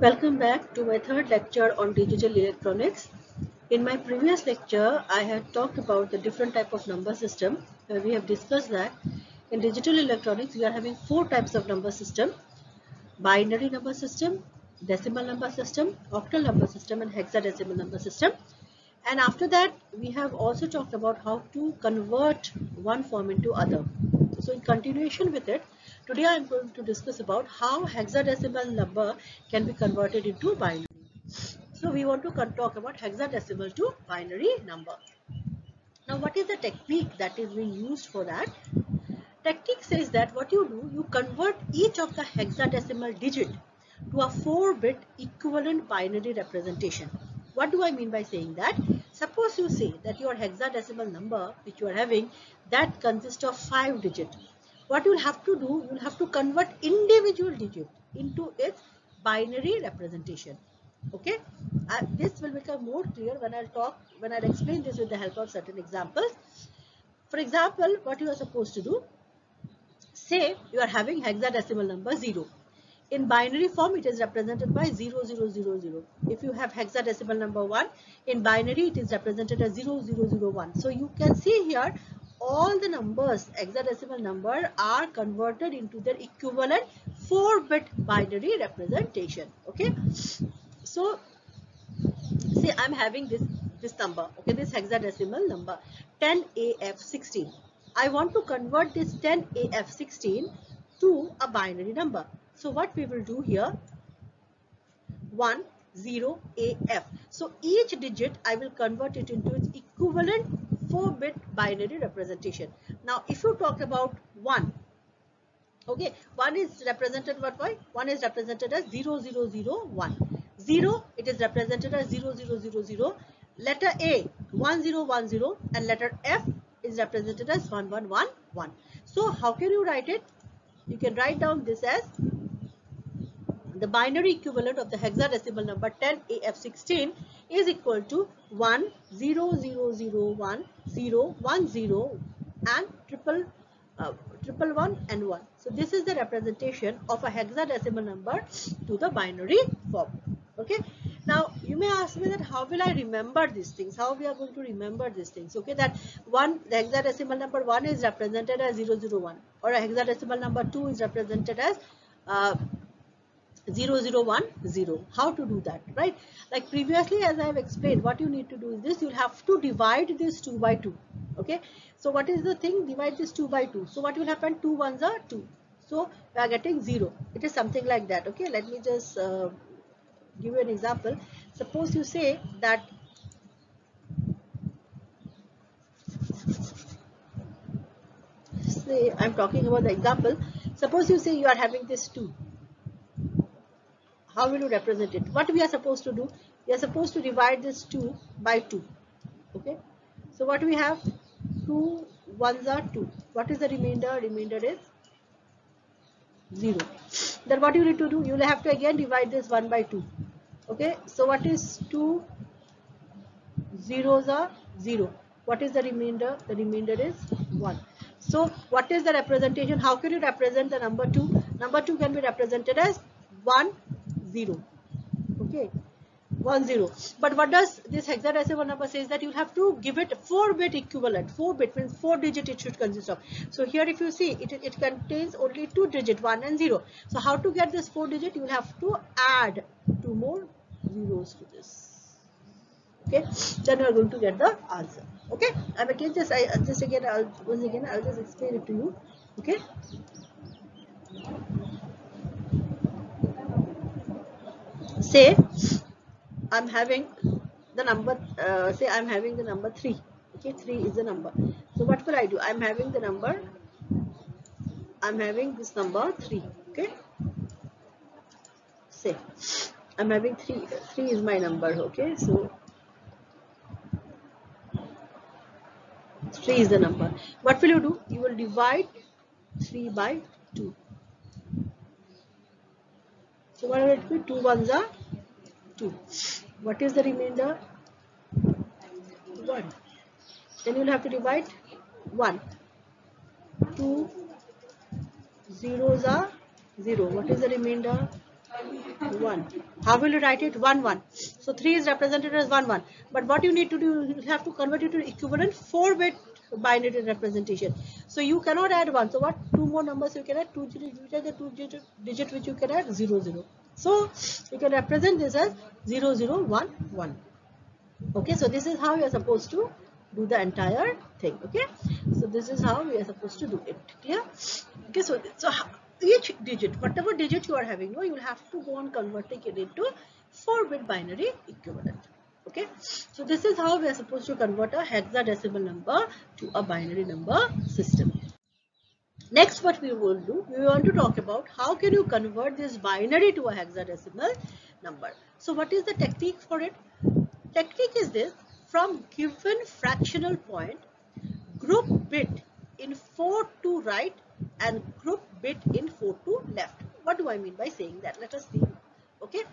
Welcome back to my third lecture on digital electronics. In my previous lecture, I had talked about the different type of number system. We have discussed that in digital electronics, we are having four types of number system: binary number system, decimal number system, octal number system, and hexadecimal number system. And after that, we have also talked about how to convert one form into other. So in continuation with it, today I am going to discuss about how hexadecimal number can be converted into binary. So we want to talk about hexadecimal to binary number. Now what is the technique that is being used for that? Technique says that what you do, you convert each of the hexadecimal digit to a 4-bit equivalent binary representation. What do I mean by saying that? Suppose you say that your hexadecimal number which you are having, that consists of 5 digits. What you will have to do, you will have to convert individual digit into its binary representation. Okay, this will become more clear when I'll explain this with the help of certain examples. For example, what you are supposed to do, say you are having hexadecimal number 0. In binary form, it is represented by 0000. If you have hexadecimal number 1, in binary it is represented as 0001. So you can see here all the numbers, hexadecimal number, are converted into their equivalent 4-bit binary representation. Okay, so say I'm having this number, okay, this hexadecimal number 10AF16. I want to convert this 10AF16 to a binary number. So what we will do here, 10AF. So each digit I will convert it into its equivalent 4-bit binary representation. Now if you talk about 1, okay, 1 is represented what by? 1 is represented as 0001. 0, it is represented as 0000. Letter A 1010 and letter F is represented as 1111. So how can you write it? You can write down this as the binary equivalent of the hexadecimal number 10AF16 is equal to 10001010 and triple one and 1. So this is the representation of a hexadecimal number to the binary form. Okay. Now you may ask me that how will I remember these things? How we are going to remember these things? Okay, that the hexadecimal number 1 is represented as 001, or a hexadecimal number 2 is represented as 0010. How to do that, right? Like previously, as I have explained, what you need to do is this: you'll have to divide this 2 by 2. Okay, so what is the thing? Divide this 2 by 2. So what will happen? 2 ones are 2. So we are getting 0. It is something like that. Okay, let me just give you an example. Suppose you say that I'm talking about the example. Suppose you say you are having this 2. How will you represent it? What we are supposed to do? We are supposed to divide this 2 by 2. Okay. So what we have? 2 ones are 2. What is the remainder? Remainder is 0. Then what you need to do? You will have to again divide this 1 by 2. Okay. So what is 2 zeros are 0. What is the remainder? The remainder is 1. So what is the representation? How can you represent the number 2? Number 2 can be represented as 1 0. Okay, 1 0. But what does this hexadecimal number says? That you have to give it 4-bit equivalent. 4-bit means 4 digit it should consist of. So here if you see, it contains only 2 digit, 1 and 0. So how to get this 4 digit? You will have to add 2 more zeros to this. Okay, then you are going to get the answer. Okay, I'll just explain it to you. Okay, say I'm having the number, say I'm having the number 3. Okay, 3 is the number. So what will I do? I'm having this number 3. Okay, say I'm having 3 is my number. Okay, so 3 is the number. What will you do? You will divide 3 by 2. So what will it be? 2 ones are 2. What is the remainder? 1. Then you will have to divide 1. 2 zeros are 0. What is the remainder? 1. How will you write it? 1 1. So 3 is represented as 1 1. But what you need to do, you have to convert it to equivalent 4-bit binary representation. So you cannot add 1. So what? Two more numbers you can add. Which are the two digit which you can add? 0 0. So you can represent this as 0 0 1 1. Okay, so this is how you are supposed to do the entire thing. Okay, so this is how we are supposed to do it. Clear? Okay, so each digit, whatever digit you are having, you will have to go on converting it into 4-bit binary equivalent. Okay, so this is how we are supposed to convert a hexadecimal number to a binary number system. Next, what we will do, we want to talk about how can you convert this binary to a hexadecimal number. So what is the technique for it? Technique is this: from given fractional point, group bit in 4 to right and group bit in 4 to left. What do I mean by saying that? Let us see. Okay,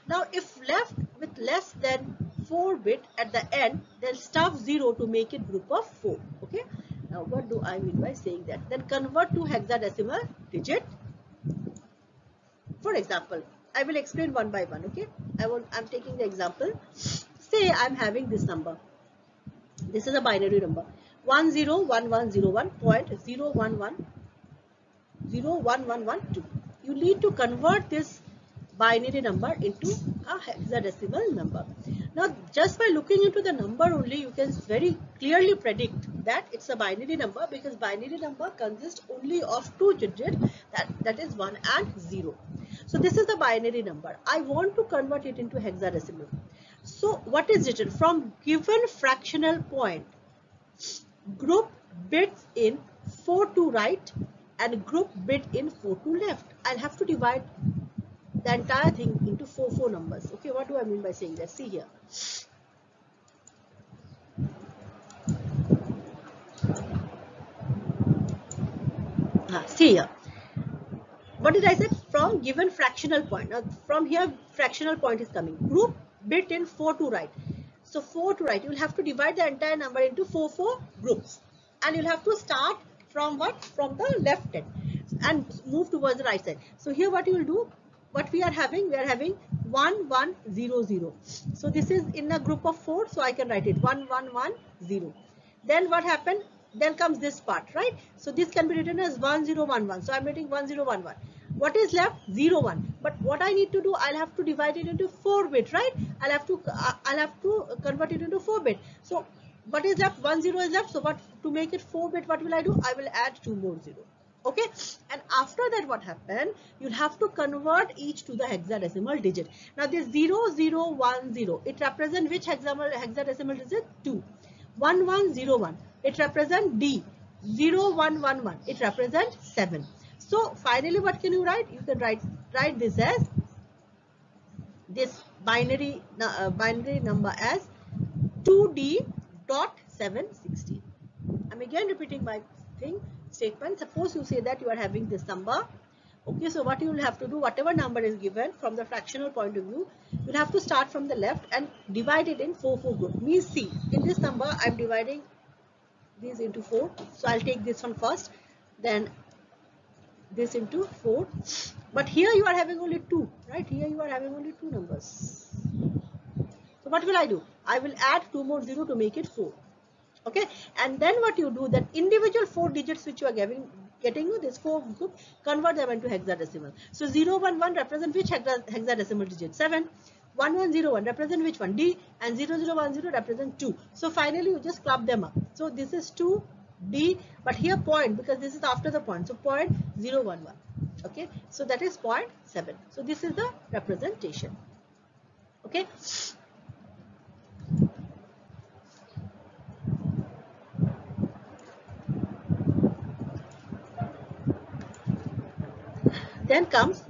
now if left with less than 4 bit at the end, then stuff 0 to make it group of 4. Okay, now what do I mean by saying that? Then convert to hexadecimal digit. For example, I will explain one by one. Okay, I'm taking the example. Say I'm having this number. This is a binary number. 101101.011011112. You need to convert this binary number into a hexadecimal number. Now, just by looking into the number only, you can very clearly predict that it's a binary number, because binary number consists only of 2 digits, that is 1 and 0. So this is the binary number. I want to convert it into hexadecimal. So what is written? From given fractional point, group bits in 4 to right and group bit in 4 to left. I'll have to divide the entire thing into 4 numbers. Okay, what do I mean by saying that? See here. See here. What did I say? From given fractional point. Now from here fractional point is coming. Group bit in 4 to right. So 4 to right, you will have to divide the entire number into 4 groups, and you'll have to start from what? From the left end and move towards the right side. So here what you will do, what we are having 1 1 0 0. So this is in a group of 4, so I can write it 1 1 1 0. Then what happened? Then comes this part, right? So this can be written as 1 0 1 1. So I'm writing 1 0 1 1. What is left? 0 1. But what I need to do, I'll have to divide it into 4 bit, right? I'll have to convert it into 4 bit. So what is left? 1 0 is left. So what, to make it 4 bit, what will I do? I will add 2 more 0. Okay, and after that what happened? You'll have to convert each to the hexadecimal digit. Now this 0 0 1 0, it represents which hexadecimal digit? 2. 1 1 0 1, it represents D. 0 1 1 1, it represents 7. So finally what can you write? You can write this as this binary number as 2D.716. I'm again repeating my statement. Suppose you say that you are having this number. Okay, so what you will have to do, whatever number is given from the fractional point of view, you'll have to start from the left and divide it in 4 groups. Means see, in this number I'm dividing these into 4. So I'll take this one first, then this into 4. But here you are having only 2, right? Here you are having only 2 numbers. So what will I do? I will add 2 more 0 to make it 4. Okay, and then what you do, that individual 4 digits which you are getting this 4 group, convert them into hexadecimal. So 0 1 1 represent which hexadecimal digit? 7. 1 1 0 1 represent which one? D. And 0 0 1 0 represent 2. So finally you just club them up. So this is 2 D, but here point, because this is after the point, so point 0 1 1. Okay, so that is 0.7. So this is the representation. Okay. Then comes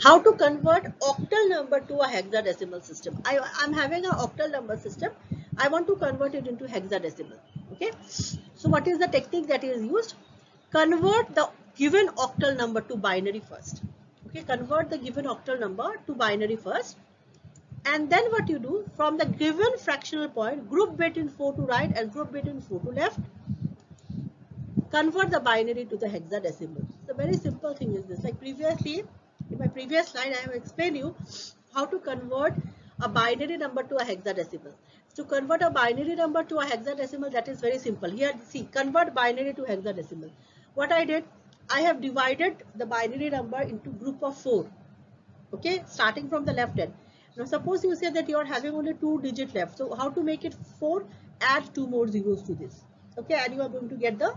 how to convert octal number to a hexadecimal system. I'm having an octal number system. I want to convert it into hexadecimal. Okay. So what is the technique that is used? Convert the given octal number to binary first. Okay. Convert the given octal number to binary first. And then what you do, from the given fractional point, group bit in 4 to right and group bit in 4 to left. Convert the binary to the hexadecimal. The very simple thing is this. Like previously, In my previous slide, I have explained you how to convert a binary number to a hexadecimal. To convert a binary number to a hexadecimal, that is very simple. Here, see, convert binary to hexadecimal. What I did, I have divided the binary number into group of 4. Okay, starting from the left end. Now, suppose you say that you are having only 2 digits left. So, how to make it 4? Add 2 more zeros to this. Okay, and you are going to get the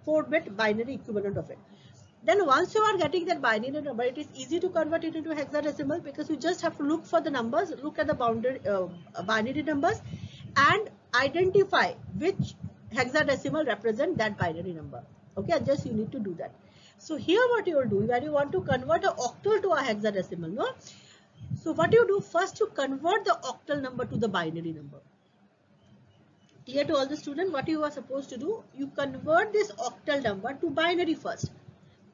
4-bit binary equivalent of it. Then once you are getting that binary number, it is easy to convert it into hexadecimal because you just have to look for the numbers, look at the binary numbers and identify which hexadecimal represent that binary number. Okay, and just you need to do that. So here what you will do when you want to convert an octal to a hexadecimal, no? So what you do first, you convert the octal number to the binary number. Clear to all the students? What you are supposed to do, you convert this octal number to binary first.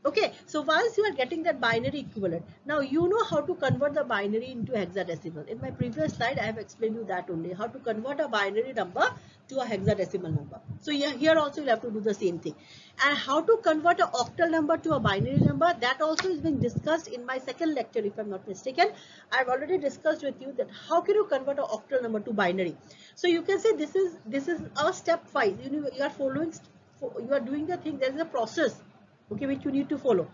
Okay, so once you are getting that binary equivalent, now you know how to convert the binary into hexadecimal. In my previous slide, I have explained you that only, how to convert a binary number to a hexadecimal number. So here also you have to do the same thing. And how to convert an octal number to a binary number, that also is being discussed in my second lecture, if I'm not mistaken. I have already discussed with you that how can you convert an octal number to binary. So you can say this is a step 5. You are following, you are doing the thing. There is a process, okay, which you need to follow.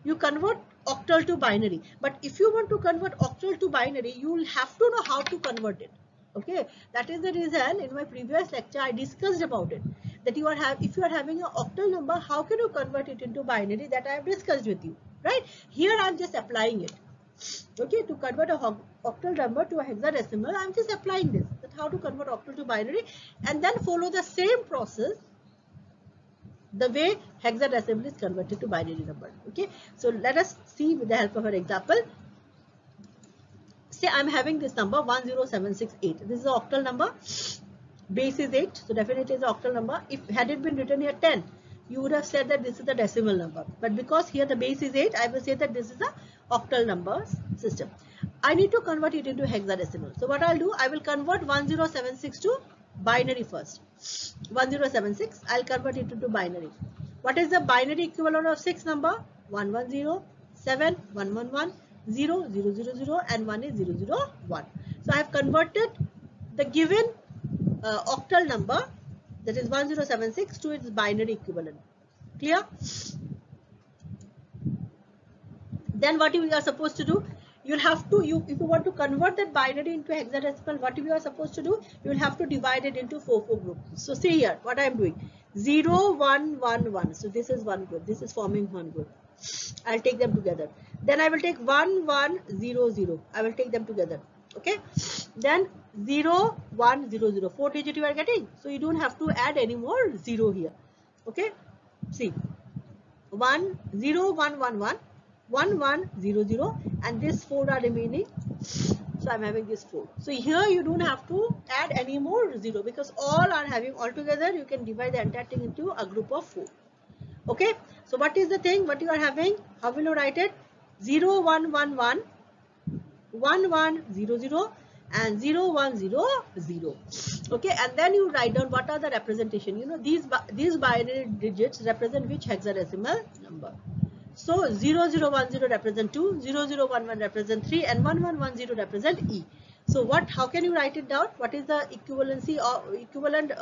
You convert octal to binary, but if you want to convert octal to binary, you will have to know how to convert it. Okay, that is the reason in my previous lecture I discussed about it, that if you are having an octal number, how can you convert it into binary, that I have discussed with you, right? Here I am just applying it. Okay, to convert a octal number to a hexadecimal, I am just applying this, that how to convert octal to binary, and then follow the same process the way hexadecimal is converted to binary number. Okay, so let us see with the help of an example. Say I'm having this number 10768. This is an octal number. Base is 8, so definitely it's an octal number. If had it been written here 10, you would have said that this is the decimal number. But because here the base is 8, I will say that this is a octal number system. I need to convert it into hexadecimal. So what I'll do, I will convert 1076 to binary first. 1076, I'll convert it into binary. What is the binary equivalent of 6 number? 110, 7, 111, 0, 0, 0, 0, and 1 is 0, 0, 1. So I have converted the given octal number, that is 1076, to its binary equivalent. Clear? Then what you are supposed to do? You'll have to, if you want to convert that binary into hexadecimal, what you are supposed to do? You will have to divide it into 4 groups. So see here, what I am doing, 0, 1, 1, 1. So this is one group. This is forming one group. I'll take them together. Then I will take 1, 1, 0, 0. I will take them together. Okay. Then 0, 1, 0, 0. 4 digit you are getting. So you don't have to add any more 0 here. Okay. See, 1, 0, 1, 1, 1. 1, 1, 0, 0, and these 4 are remaining. So I'm having this 4. So here you don't have to add any more 0 because all are having all together. You can divide the entire thing into a group of 4. Okay. So what is the thing? What you are having? How will you write it? 0, 1, 1, 1, 1, 1, 0, 0, and 0, 1, 0, 0. Okay. And then you write down what are the representation. You know, these binary digits represent which hexadecimal number. So 0010 represent 2, 0011 represent 3, and 1110 represent E. So how can you write it down? What is the equivalency or equivalent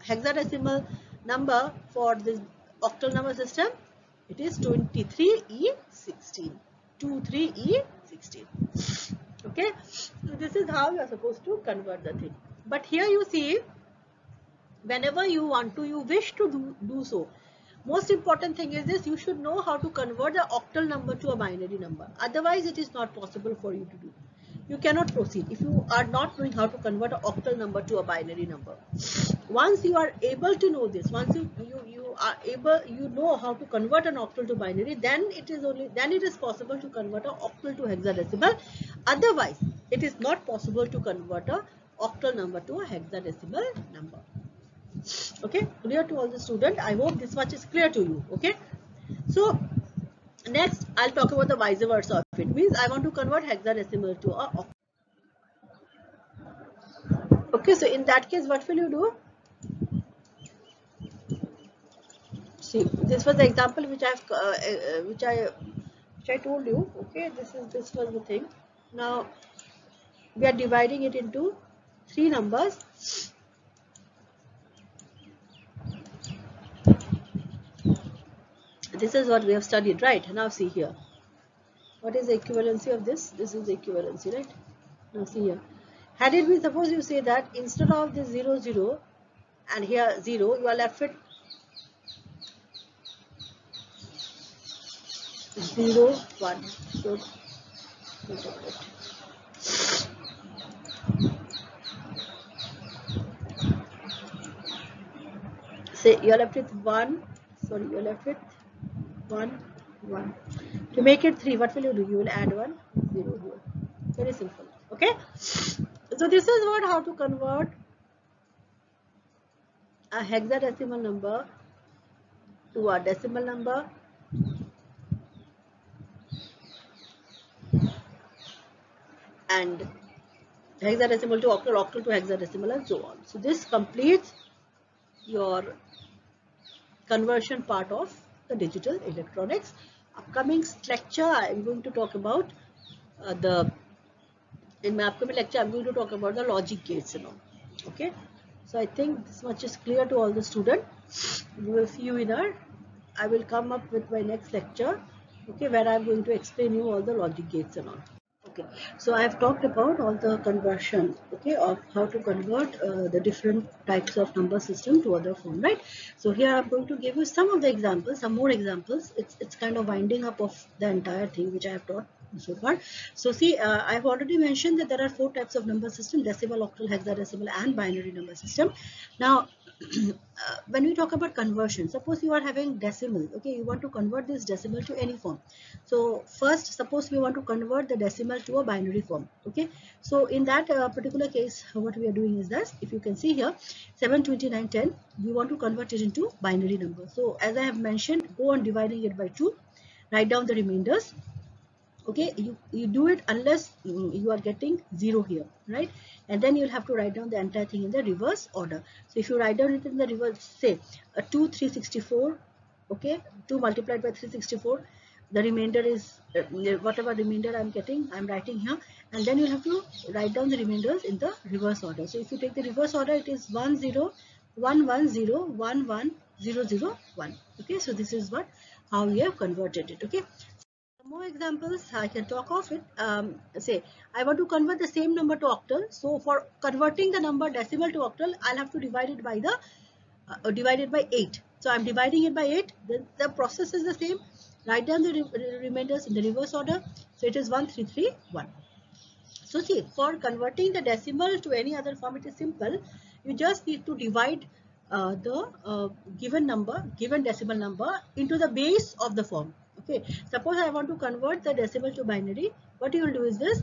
hexadecimal number for this octal number system? It is 23E16. 23E16. Okay. So this is how you are supposed to convert the thing. But here you see, whenever you want to, you wish to do so. Most important thing is this, you should know how to convert the octal number to a binary number. Otherwise, it is not possible for you to do. You cannot proceed if you are not knowing how to convert an octal number to a binary number. Once you are able to know this, once you know how to convert an octal to binary, then it is possible to convert an octal to hexadecimal. Otherwise, it is not possible to convert an octal number to a hexadecimal number. Okay, clear to all the students? I hope this much is clear to you. Okay, so next I'll talk about the vice versa of it. Means I want to convert hexadecimal to a octal. Okay, so in that case, what will you do? See, this was the example which I which I told you. Okay, this was the thing. Now we are dividing it into 3 numbers. This is what we have studied, right? Now see here. What is the equivalency of this? This is the equivalency, right? Now see here. Had it been, suppose you say that instead of this 0, 0 and here 0, you are left with 0, 1. So, say you are left with 1. Sorry, you are left with 1, 1. To make it 3, what will you do? You will add 1, 0 here. Very simple. Okay. So this is what how to convert a hexadecimal number to a decimal number and hexadecimal to octal, octal to hexadecimal, and so on. So this completes your conversion part of the digital electronics. Upcoming lecture I am going to talk about in my upcoming lecture I'm going to talk about the logic gates and all. Okay, so I think this much is clear to all the students. We will see you in I will come up with my next lecture, okay, where I'm going to explain you all the logic gates and all. Okay, so I have talked about all the conversion, okay, of how to convert the different types of number system to other form, right? So here I'm going to give you some of the examples, some more examples. It's kind of winding up of the entire thing which I have taught so far. So see, I've already mentioned that there are 4 types of number system: decimal, octal, hexadecimal, and binary number system. Now when we talk about conversion, suppose you are having decimal, okay, you want to convert this decimal to any form. So first, suppose we want to convert the decimal to a binary form, okay. So in that particular case, what we are doing is that, if you can see here, 72910, we want to convert it into binary number. So as I have mentioned, go on dividing it by 2, write down the remainders. Okay, you do it unless you are getting 0 here, right? And then you'll have to write down the entire thing in the reverse order. So if you write down it in the reverse, say 2 364, okay, 2 multiplied by 364, the remainder is whatever remainder I'm getting, I'm writing here, and then you have to write down the remainders in the reverse order. So if you take the reverse order, it is 1 0 1 1 0 1 1 0 0 1. Okay, so this is what how we have converted it. Okay, more examples I can talk of it. Say I want to convert the same number to octal. So for converting the number decimal to octal, I'll have to divide it by the divided by 8. So I'm dividing it by 8. The process is the same. Write down the remainders in the reverse order. So it is 1331. So see, for converting the decimal to any other form, it is simple. You just need to divide the given decimal number into the base of the form. Okay, suppose I want to convert the decimal to binary. What you will do is this: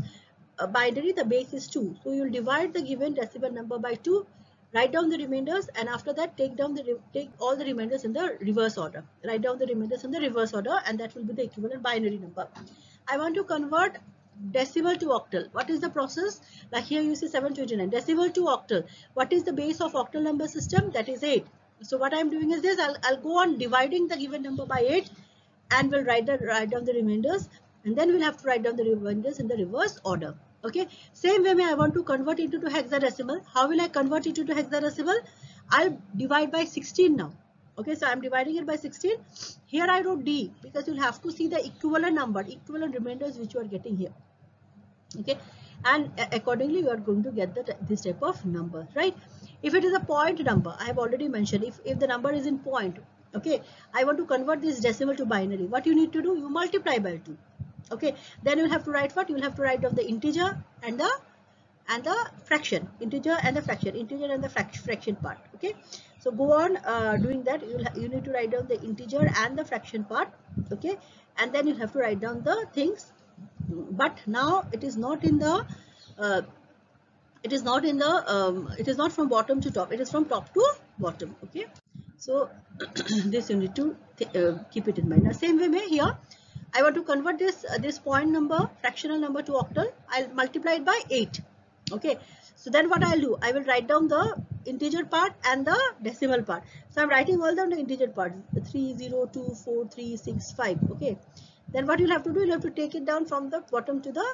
binary, the base is 2. So you will divide the given decimal number by 2, write down the remainders, and after that take all the remainders in the reverse order. Write down the remainders in the reverse order, and that will be the equivalent binary number. I want to convert decimal to octal. What is the process? Like here you see 729. Decimal to octal. What is the base of octal number system? That is 8. So what I am doing is this: I'll go on dividing the given number by 8, and we'll write down the remainders, and then we'll have to write down the remainders in the reverse order. Okay. Same way, I want to convert it into hexadecimal. How will I convert it into hexadecimal? I'll divide by 16 now. Okay, so I'm dividing it by 16. Here I wrote D because you'll have to see the equivalent number, equivalent remainders which you are getting here. Okay, and accordingly you are going to get this type of number, right? If it is a point number, I have already mentioned, if the number is in point, okay, I want to convert this decimal to binary. What you need to do? You multiply by 2. Okay, then you'll have to write what? You'll have to write down the integer and the fraction, integer and the fraction part. Okay, so go on doing that. You need to write down the integer and the fraction part. Okay, and then you have to write down the things, but now it is not in the it is not from bottom to top, it is from top to bottom. Okay, so this you need to keep it in mind. Now same way here, I want to convert this point number, fractional number, to octal. I'll multiply it by 8. Okay, so then what I'll do, I will write down the integer part and the decimal part. So I'm writing all down the integer part: 3 0 2 4 3 6 5. Okay, then what you'll have to do, you'll have to take it down from the bottom to the,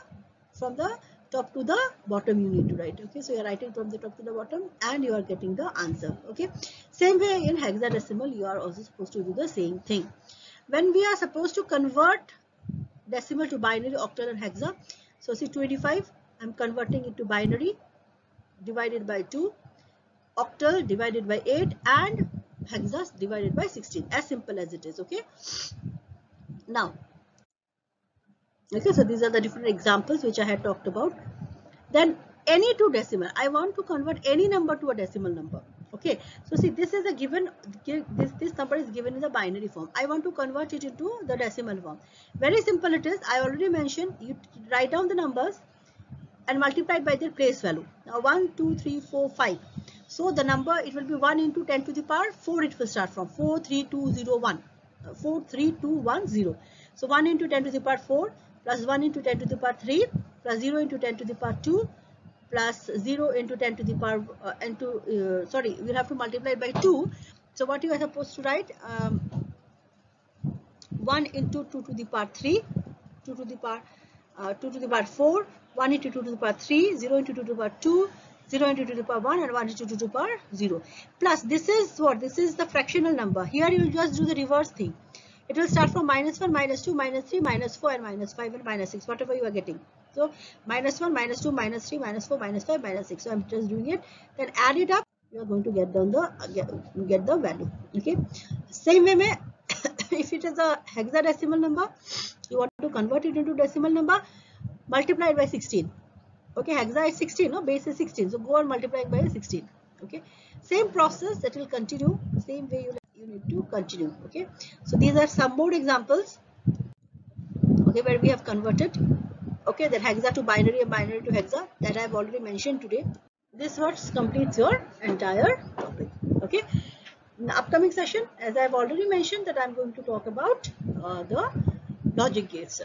from the top to the bottom you need to write. Okay, so you're writing from the top to the bottom and you are getting the answer. Okay, same way in hexadecimal you are also supposed to do the same thing. When we are supposed to convert decimal to binary, octal and hexa, so see 25, I'm converting it to binary, divided by 2, octal divided by 8, and hexa divided by 16, as simple as it is. Okay, now, okay, so these are the different examples which I had talked about. Then any two decimal, I want to convert any number to a decimal number. Okay, so see, this is a given, this number is given in the binary form. I want to convert it into the decimal form. Very simple it is. I already mentioned, you write down the numbers and multiply it by their place value. Now 1, 2, 3, 4, 5. So the number, it will be 1 into 10 to the power 4, it will start from 4, 3, 2, 0, 1. 4, 3, 2, 1, 0. So 1 into 10 to the power 4 plus 1 into 10 to the power 3 plus 0 into 10 to the power 2 plus 0 into 10 to the power sorry, we'll have to multiply it by 2. So what you are supposed to write, 1 into 2 to the power 3, 2 to the power 4, 1 into 2 to the power 3, 0 into 2 to the power 2, 0 into 2 to the power 1, and 1 into 2 to the power 0. Plus this is what? This is the fractional number. Here you will just do the reverse thing. It will start from -1, -2, -3, -4, and -5 and -6, whatever you are getting. So -1, -2, -3, -4, -5, -6. So I'm just doing it. Then add it up. You are going to get down the get the value. Okay. Same way, if it is a hexadecimal number, you want to convert it into decimal number, multiply it by 16. Okay, hexa is 16, no, base is 16. So go and multiply it by 16. Okay, same process that will continue. Same way you need to continue. Okay, so these are some more examples. Okay, where we have converted. Okay, that hexa to binary and binary to hexa, that I have already mentioned today. This what completes your entire topic. Okay, in the upcoming session, as I have already mentioned, that I am going to talk about the logic gates.